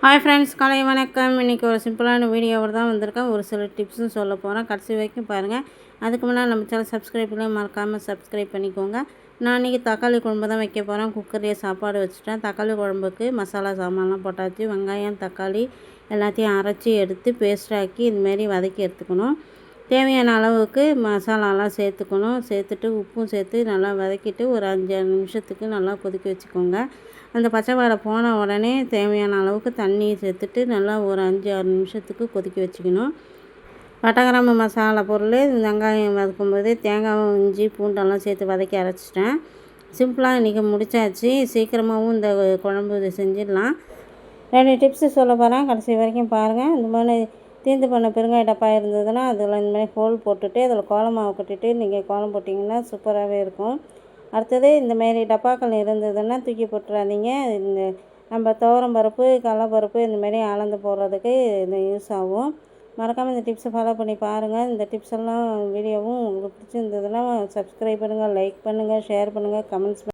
Hi friends, காலை வணக்கம். இன்றைக்கி ஒரு சிம்பிளான வீடியோவோடு தான் வந்திருக்கேன். ஒரு சில டிப்ஸும் சொல்ல போகிறேன். கடைசி வரைக்கும் பாருங்கள். அதுக்கு முன்னாடி நம்ம சேனல் சப்ஸ்கிரைப் பண்ணி மறக்காமல் சப்ஸ்கிரைப் பண்ணிக்கோங்க. நான் இன்றைக்கி தக்காளி குழம்பு தான் வைக்க போகிறேன். குக்கர்லேயே சாப்பாடு வச்சுட்டேன். தக்காளி குழம்புக்கு மசாலா சாமான்லாம் போட்டாச்சு. வெங்காயம், தக்காளி எல்லாத்தையும் அரைச்சி எடுத்து பேஸ்டாக்கி இதுமாரி வதக்கி எடுத்துக்கணும். தேவையான அளவுக்கு மசாலாலாம் சேர்த்துக்கணும். சேர்த்துட்டு உப்பும் சேர்த்து நல்லா வதக்கிட்டு ஒரு 5 நிமிஷத்துக்கு நல்லா கொதிக்க வச்சுக்கோங்க. அந்த பச்சை வாடை போன உடனே தேவையான அளவுக்கு தண்ணி சேர்த்துட்டு நல்லா ஒரு 5-6 நிமிஷத்துக்கு கொதிக்க வச்சுக்கணும். பட்டை கிராம்பு மசாலா பொருள் வெங்காயம் வதக்கும்போது தேங்காயும் இஞ்சி பூண்டெல்லாம் சேர்த்து வதக்கி அரைச்சிட்டேன். சிம்பிளாக இன்றைக்கி முடிச்சாச்சு. சீக்கிரமாகவும் இந்த குழம்பு செஞ்சிடலாம். 2 டிப்ஸு சொல்ல போகிறேன். கடைசி வரைக்கும் பாருங்கள். இந்த மாதிரி தீர்ந்து பண்ண பெருங்காய டப்பா இருந்ததுன்னா அதில் இந்த மாதிரி ஹோல் போட்டுட்டு அதில் கோலமாவை கொட்டிட்டு நீங்கள் கோலம் போட்டிங்கன்னா சூப்பராகவே இருக்கும். அடுத்தது இந்தமாரி டப்பாக்கள் இருந்ததுன்னா தூக்கி போட்டுறாதீங்க. இந்த நம்ம துவரம் பருப்பு, கடலப்பருப்பு இந்தமாரி அளந்து போடுறதுக்கு இது யூஸ் ஆகும். மறக்காமல் இந்த டிப்ஸை ஃபாலோ பண்ணி பாருங்கள். இந்த டிப்ஸ் எல்லாம் வீடியோவும் உங்களுக்கு பிடிச்சிருந்ததுன்னா சப்ஸ்கிரைப் பண்ணுங்கள், லைக் பண்ணுங்கள், ஷேர் பண்ணுங்கள், கமெண்ட்ஸ்